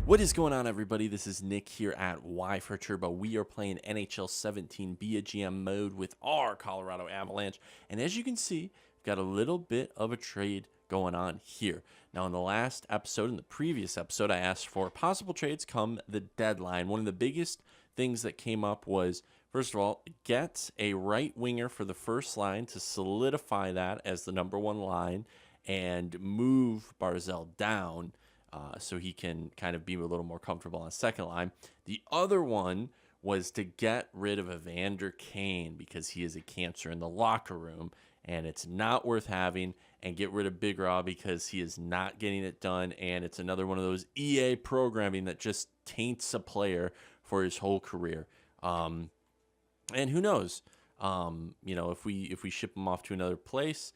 What is going on, everybody? This is Nick here at Y480. We are playing NHL 17 via GM mode with our Colorado Avalanche. And as you can see, we've got a little bit of a trade going on here. Now, in the last episode, in the previous episode, I asked for possible trades come the deadline. One of the biggest things that came up was, first of all, get a right winger for the first line to solidify that as the #1 line and move Barzal down. So he can kind of be a little more comfortable on second line. The other one was to get rid of Evander Kane because he is a cancer in the locker room, and it's not worth having, and get rid of Big Raw because he is not getting it done, and it's another one of those EA programming that just taints a player for his whole career. And who knows? If we ship him off to another place,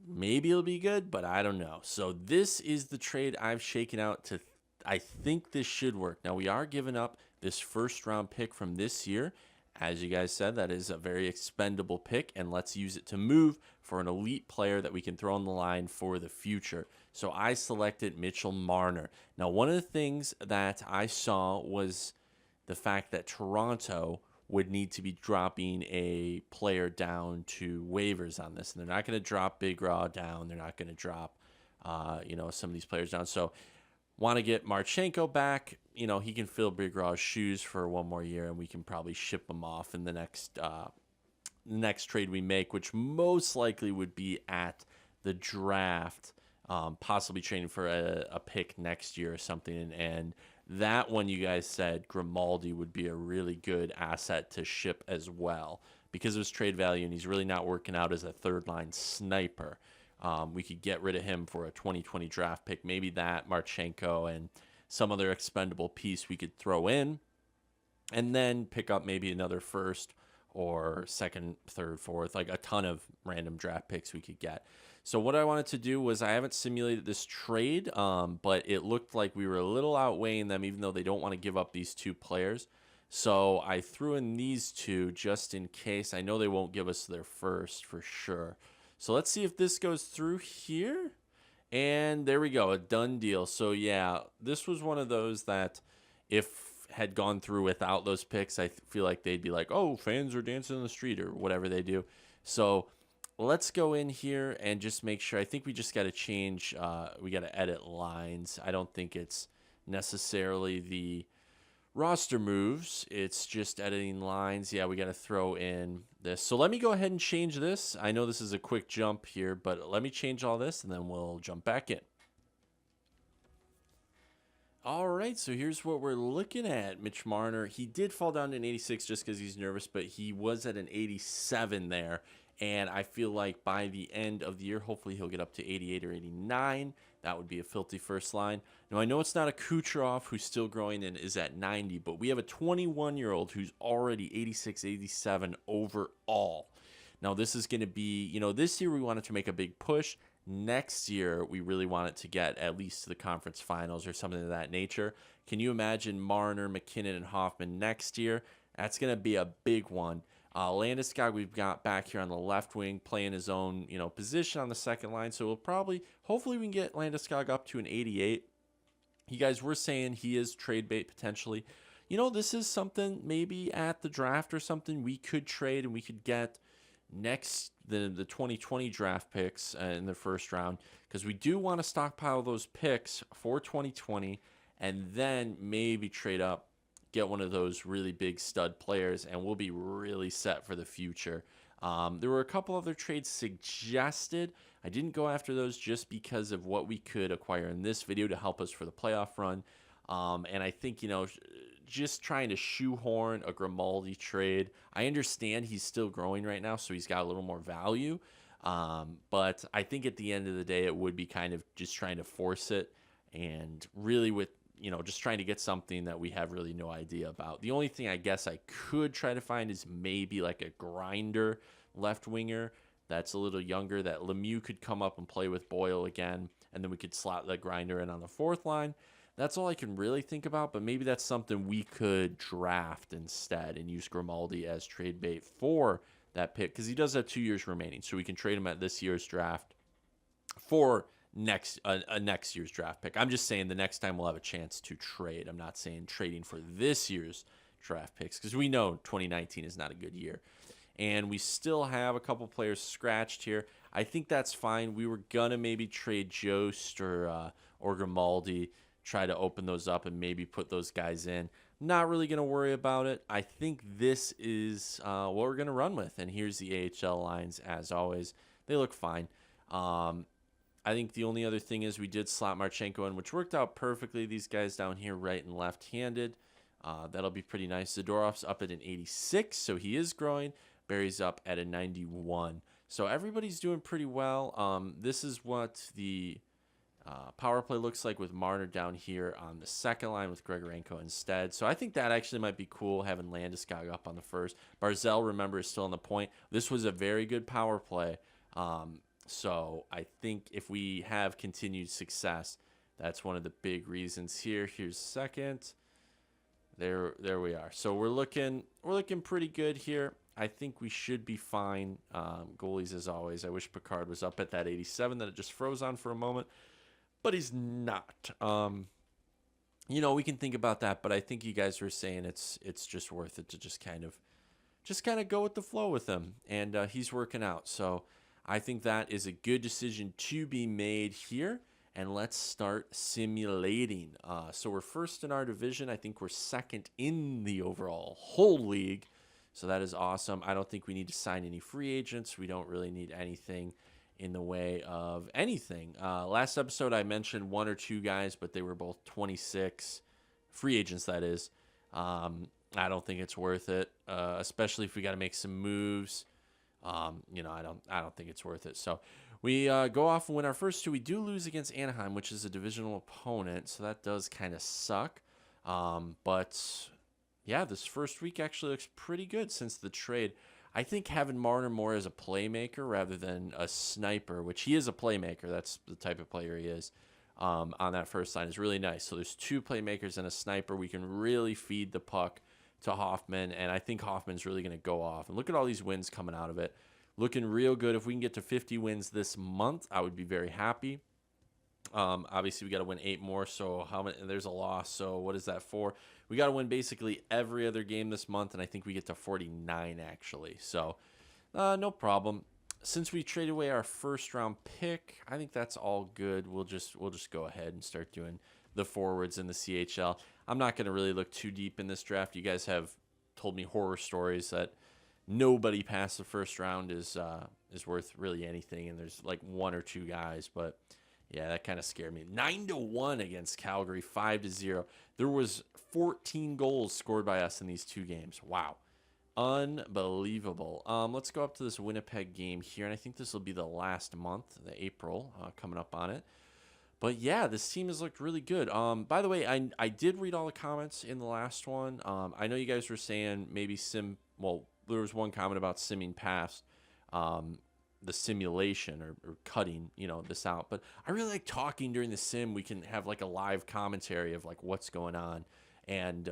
maybe it'll be good, but I don't know. So this is the trade I've shaken out to. I think this should work. Now, we are giving up this first-round pick from this year. As you guys said, that is a very expendable pick, and let's use it to move for an elite player that we can throw on the line for the future. So I selected Mitchell Marner. Now, one of the things that I saw was the fact that Toronto would need to be dropping a player down to waivers on this. And they're not going to drop Big Raw down. They're not going to drop, some of these players down. So want to get Marchenko back. He can fill Big Raw's shoes for one more year, and we can probably ship him off in the next trade we make, which most likely would be at the draft, possibly trading for a pick next year or something. And that one, you guys said Grimaldi would be a really good asset to ship as well because of his trade value, and he's really not working out as a third-line sniper. We could get rid of him for a 2020 draft pick, maybe that, Marchenko, and some other expendable piece we could throw in, and then pick up maybe another first or second, third, fourth, like a ton of random draft picks we could get. So what I wanted to do was, I haven't simulated this trade, but it looked like we were a little outweighing them, even though they don't want to give up these two players. So I threw in these two just in case. I know they won't give us their first for sure. So let's see if this goes through here. And there we go, a done deal. So yeah, this was one of those that if had gone through without those picks, I feel like they'd be like, oh, fans are dancing in the street or whatever they do. So let's go in here and just make sure. I think we just got to change. We got to edit lines. I don't think it's necessarily the roster moves. It's just editing lines. Yeah, we got to throw in this. So let me go ahead and change this. I know this is a quick jump here, but let me change all this and then we'll jump back in. All right, so here's what we're looking at. Mitch Marner, he did fall down to an 86 just because he's nervous, but he was at an 87 there. And I feel like by the end of the year, hopefully he'll get up to 88 or 89. That would be a filthy first line. Now, I know it's not a Kucherov who's still growing and is at 90, but we have a 21-year-old who's already 86, 87 overall. Now, this is going to be, this year we wanted to make a big push. Next year, we really want it to get at least to the conference finals or something of that nature. Can you imagine Marner, McKinnon, and Hoffman next year? That's going to be a big one. Landeskog, we've got back here on the left wing, playing his own, position on the second line. So hopefully we can get Landeskog up to an 88. You guys were saying he is trade bait potentially. This is something maybe at the draft or something we could trade and we could get the 2020 draft picks in the first round, because we do want to stockpile those picks for 2020 and then maybe trade up, get one of those really big stud players, and we'll be really set for the future. There were a couple other trades suggested. I didn't go after those just because of what we could acquire in this video to help us for the playoff run. And I think, just trying to shoehorn a Grimaldi trade. I understand he's still growing right now, so he's got a little more value. But I think at the end of the day, it would be kind of just trying to force it, and really with, just trying to get something that we have really no idea about. The only thing I guess I could try to find is maybe like a grinder left winger that's a little younger, that Lemieux could come up and play with Boyle again, and then we could slot the grinder in on the fourth line. That's all I can really think about, but maybe that's something we could draft instead and use Grimaldi as trade bait for that pick, because he does have 2 years remaining, so we can trade him at this year's draft for next year's draft pick. I'm just saying the next time we'll have a chance to trade. I'm not saying trading for this year's draft picks because we know 2019 is not a good year. And we still have a couple players scratched here. I think that's fine. We were going to maybe trade Jost or Grimaldi, try to open those up and maybe put those guys in. Not really going to worry about it. I think this is what we're going to run with. And here's the AHL lines as always. They look fine. I think the only other thing is we did slot Marchenko in, which worked out perfectly. These guys down here, right and left-handed. That'll be pretty nice. Zadorov's up at an 86, so he is growing. Barry's up at a 91. So everybody's doing pretty well. This is what the power play looks like with Marner down here on the second line with Grigorenko instead. So I think that actually might be cool, having Landeskog up on the first. Barzal, remember, is still on the point. This was a very good power play. So I think if we have continued success, that's one of the big reasons here. Here's second. There we are. So we're looking pretty good here. I think we should be fine. Goalies, as always. I wish Picard was up at that 87 that it just froze on for a moment, but he's not. We can think about that, but I think you guys were saying it's just worth it to just kind of go with the flow with him, and he's working out. So I think that is a good decision to be made here. And let's start simulating. So we're first in our division. I think we're second in the overall whole league. So that is awesome. I don't think we need to sign any free agents. We don't really need anything in the way of anything. Last episode, I mentioned one or two guys, but they were both 26 free agents, that is. I don't think it's worth it, especially if we got to make some moves. I don't think it's worth it. So we go off and win our first two. We do lose against Anaheim, which is a divisional opponent, so that does kind of suck. But yeah, this first week actually looks pretty good since the trade. I think having Marner more as a playmaker rather than a sniper, which he is a playmaker, that's the type of player he is, on that first line is really nice. So there's two playmakers and a sniper. We can really feed the puck to Hoffman, and I think Hoffman's really going to go off. And look at all these wins coming out of it. Looking real good. If we can get to 50 wins this month, I would be very happy. Obviously, we got to win 8 more, so how many? There's a loss, so what is that for? We got to win basically every other game this month, and I think we get to 49, actually. So, no problem. Since we traded away our first-round pick, I think that's all good. We'll just go ahead and start doing the forwards in the CHL. I'm not going to really look too deep in this draft. You guys have told me horror stories that nobody past the first round is worth really anything, and there's like one or two guys, but yeah, that kind of scared me. 9-1 against Calgary, 5-0. There was 14 goals scored by us in these two games. Wow. Unbelievable. Let's go up to this Winnipeg game here, and I think this will be the last month, the April, coming up on it. But yeah, this team has looked really good. By the way, I did read all the comments in the last one. I know you guys were saying maybe there was one comment about simming past the simulation or cutting, this out. But I really like talking during the sim. We can have like a live commentary of like what's going on. And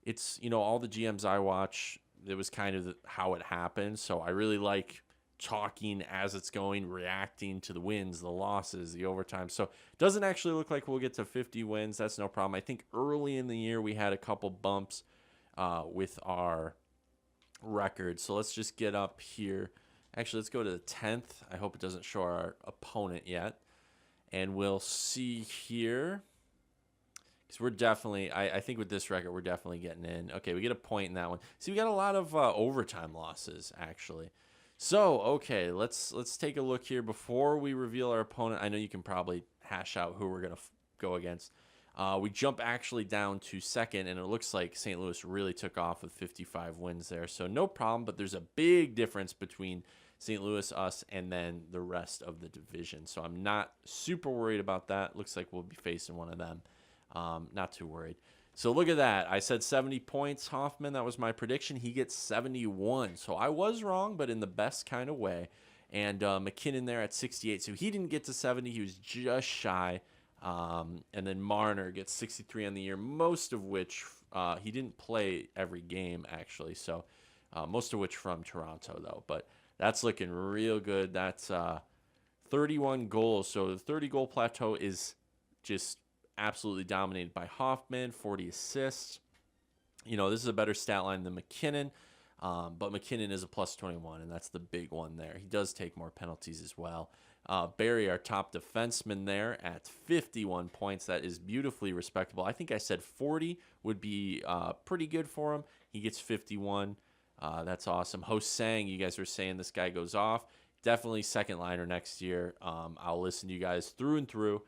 it's, all the GMs I watch, it was kind of how it happened. So I really like talking as it's going, reacting to the wins, the losses, the overtime. So it doesn't actually look like we'll get to 50 wins. That's no problem. I think early in the year we had a couple bumps with our record. So let's just get up here. Actually, let's go to the 10th. I hope it doesn't show our opponent yet. And we'll see here. Because we're definitely, I think with this record, we're definitely getting in. Okay, we get a point in that one. See, we got a lot of overtime losses, actually. So, okay, let's take a look here before we reveal our opponent. I know you can probably hash out who we're going to go against. We jump actually down to second, and it looks like St. Louis really took off with 55 wins there. So no problem, but there's a big difference between St. Louis, us, and then the rest of the division. So I'm not super worried about that. Looks like we'll be facing one of them. Not too worried. So look at that. I said 70 points, Hoffman. That was my prediction. He gets 71. So I was wrong, but in the best kind of way. And McKinnon there at 68. So he didn't get to 70. He was just shy. And then Marner gets 63 on the year, most of which he didn't play every game, actually. So most of which from Toronto, though. But that's looking real good. That's 31 goals. So the 30 goal plateau is just absolutely dominated by Hoffman, 40 assists. You know, this is a better stat line than McKinnon, but McKinnon is a plus 21, and that's the big one there. He does take more penalties as well. Barry, our top defenseman there at 51 points. That is beautifully respectable. I think I said 40 would be pretty good for him. He gets 51. That's awesome. Ho-Sang, you guys were saying this guy goes off. Definitely second liner next year. I'll listen to you guys through and through.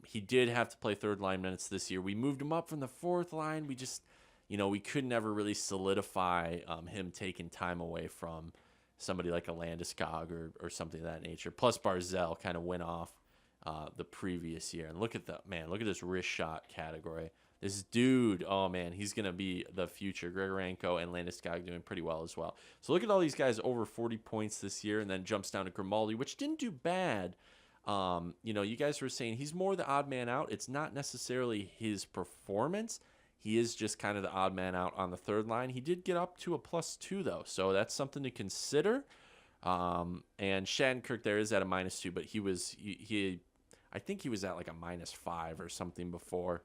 He did have to play third line minutes this year. We moved him up from the fourth line. We just, we could never really solidify him taking time away from somebody like a Landeskog or something of that nature. Plus Barzell kind of went off the previous year. And look at this wrist shot category. This dude, oh man, he's going to be the future. Grigorenko and Landeskog doing pretty well as well. So look at all these guys over 40 points this year, and then jumps down to Grimaldi, which didn't do bad. You guys were saying he's more the odd man out. It's not necessarily his performance. He is just kind of the odd man out on the third line. He did get up to a +2, though, so that's something to consider. And Shattenkirk there is at a -2, but I think he was at like a -5 or something before.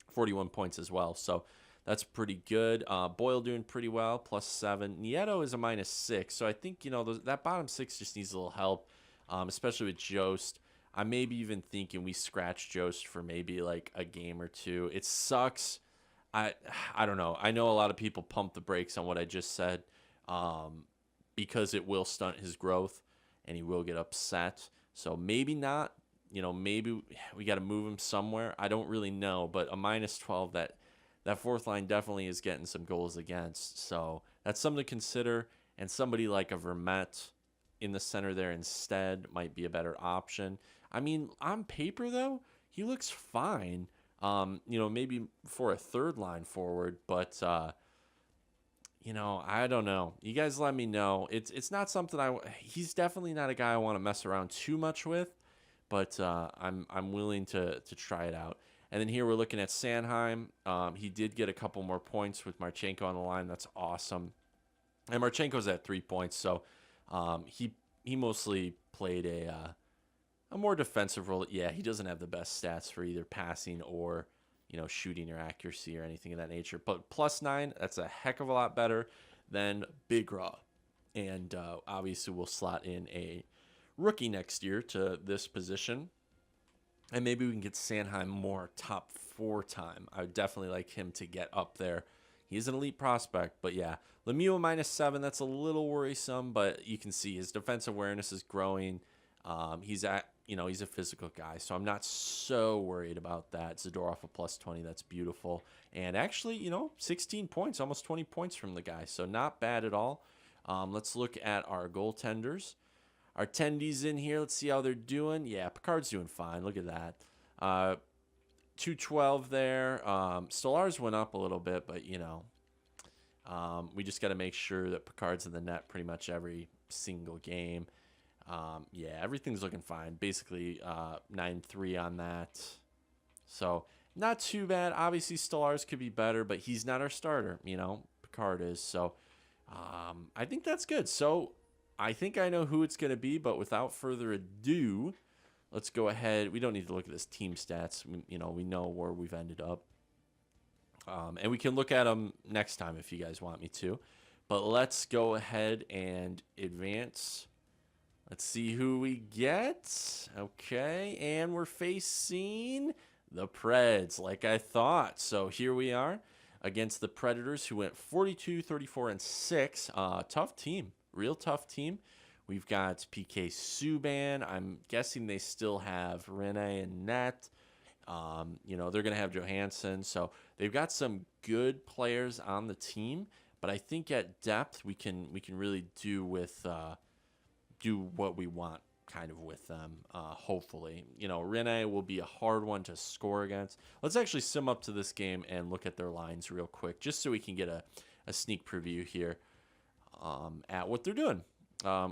41 points as well, so that's pretty good. Boyle doing pretty well, +7. Nieto is a -6, so I think that bottom six just needs a little help, especially with Jost. I may be even thinking we scratch Jost for maybe like a game or two. It sucks. I don't know. I know a lot of people pump the brakes on what I just said, because it will stunt his growth and he will get upset. So maybe not. Maybe we got to move him somewhere. I don't really know, but a -12, that fourth line definitely is getting some goals against. So that's something to consider. And somebody like a Vermette in the center there instead might be a better option. I mean, on paper, though, he looks fine. Maybe for a third line forward, but I don't know. You guys let me know. It's not something he's definitely not a guy I want to mess around too much with. But I'm willing to try it out. And then here we're looking at Sanheim. He did get a couple more points with Marchenko on the line. That's awesome. And Marchenko's at 3 points, so he mostly played a more defensive role. Yeah, he doesn't have the best stats for either passing or shooting or accuracy or anything of that nature. But +9, that's a heck of a lot better than Big Raw. And obviously we'll slot in a rookie next year to this position, and maybe we can get Sanheim more top 4 time. I would definitely like him to get up there. He's an elite prospect, but yeah, Lemieux -7, that's a little worrisome, but you can see his defensive awareness is growing. He's a physical guy, so I'm not so worried about that. Zadorov a +20, that's beautiful. And actually, 16 points, almost 20 points from the guy, so not bad at all. Let's look at our goaltenders. Our tendies in here. Let's see how they're doing. Yeah, Picard's doing fine. Look at that. 212 there. Stolarz went up a little bit, but, we just got to make sure that Picard's in the net pretty much every single game. Yeah, everything's looking fine. Basically 9-3 on that. So, not too bad. Obviously, Stolarz could be better, but he's not our starter. Picard is. So, I think that's good. So, I think I know who it's going to be, but without further ado, let's go ahead. We don't need to look at this team stats. We know where we've ended up. And we can look at them next time if you guys want me to. But let's go ahead and advance. Let's see who we get. Okay, and we're facing the Preds, like I thought. So here we are against the Predators, who went 42, 34, and 6. Tough team. Real tough team. We've got PK Subban. I'm guessing they still have Rene and Net. They're going to have Johansson. So they've got some good players on the team. But I think at depth we can really do what we want kind of with them. Hopefully, Rene will be a hard one to score against. Let's actually sim up to this game and look at their lines real quick, just so we can get a sneak preview here. At what they're doing. I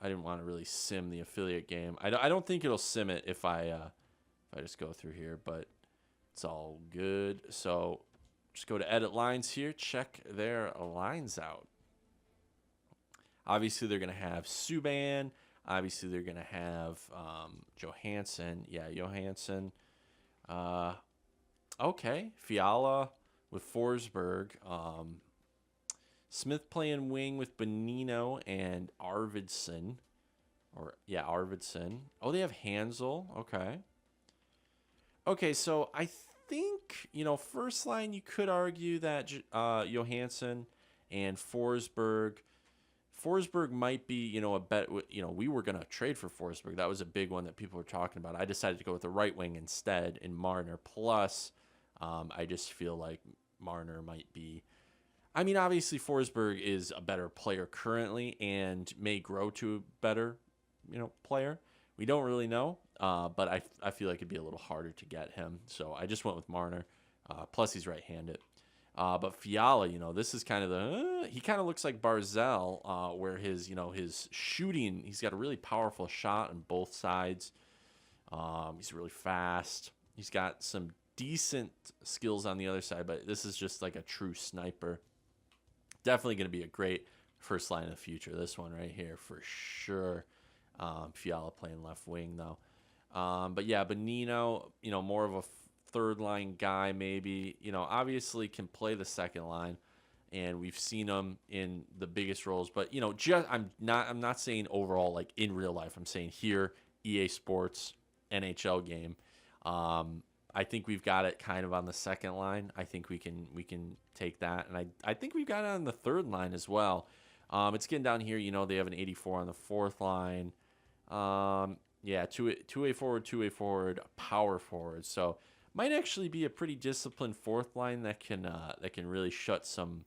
didn't want to really sim the affiliate game. I don't think it'll sim it if I just go through here, but it's all good. So just go to edit lines here, check their lines out. Obviously, they're going to have Subban. Obviously, they're going to have Johansson. Yeah, Johansson. Okay, Fiala with Forsberg. Smith playing wing with Bonino and Arvidsson. Arvidsson. Oh, they have Hansel. Okay. Okay, so I think, first line, you could argue that Johansson and Forsberg. Forsberg might be, a bet. We were going to trade for Forsberg. That was a big one that people were talking about. I decided to go with the right wing instead in Marner. Plus, I just feel like Marner might be. I mean, obviously, Forsberg is a better player currently and may grow to a better, player. We don't really know, but I feel like it'd be a little harder to get him. So I just went with Marner. Plus, he's right-handed. But Fiala, this is kind of he kind of looks like Barzal, where his shooting, he's got a really powerful shot on both sides. He's really fast. He's got some decent skills on the other side, but this is just like a true sniper. Definitely going to be a great first line of the future. This one right here for sure. Fiala playing left wing though. But yeah, Bonino, more of a third line guy maybe. Obviously can play the second line, and we've seen him in the biggest roles. But I'm not saying overall like in real life. I'm saying here, EA Sports NHL game. I think we've got it kind of on the second line. I think we can take that, and I think we've got it on the third line as well. It's getting down here. They have an 84 on the fourth line. Two-way forward, power forward. So might actually be a pretty disciplined fourth line that can really shut some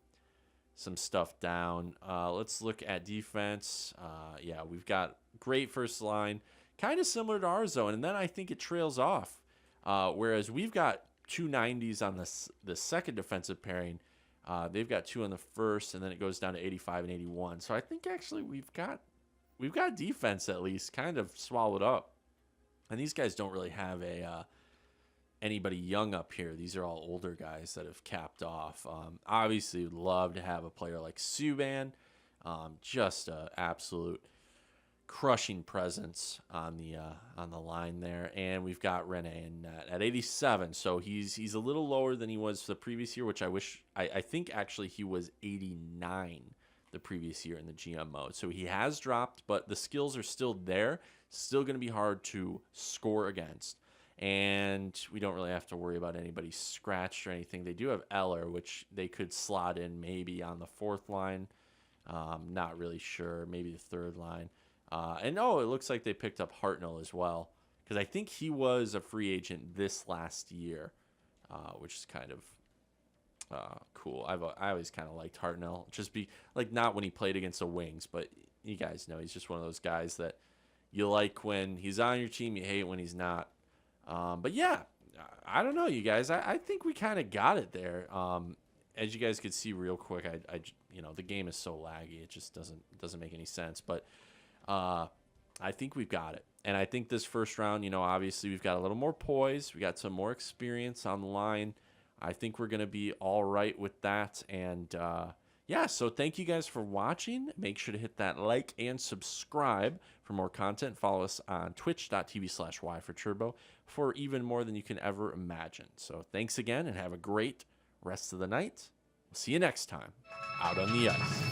stuff down. Let's look at defense. We've got great first line, kind of similar to our zone, and then I think it trails off. Whereas we've got 290s on the second defensive pairing. They've got 2 on the first, and then it goes down to 85 and 81. So I think actually we've got defense at least kind of swallowed up. And these guys don't really have anybody young up here. These are all older guys that have capped off. Obviously, would love to have a player like Subban, just an absolute crushing presence on the line there. And we've got Rene in at 87, so he's a little lower than he was the previous year, which I think actually he was 89 the previous year in the GM mode. So he has dropped, but the skills are still there. Still going to be hard to score against, and we don't really have to worry about anybody scratched or anything. They do have Eller, which they could slot in maybe on the fourth line. Not really sure. Maybe the third line. It looks like they picked up Hartnell as well, because I think he was a free agent this last year, which is kind of cool. I always kind of liked Hartnell, just be like not when he played against the Wings, but you guys know he's just one of those guys that you like when he's on your team, you hate when he's not. But yeah, I don't know, you guys. I think we kind of got it there. As you guys could see real quick, the game is so laggy, it just doesn't make any sense, but. I think we've got it. And I think this first round, obviously we've got a little more poise. We got some more experience on the line. I think we're going to be all right with that. And, so thank you guys for watching. Make sure to hit that like and subscribe for more content. Follow us on twitch.tv/Y4Turbo for even more than you can ever imagine. So thanks again, and have a great rest of the night. We'll see you next time out on the ice.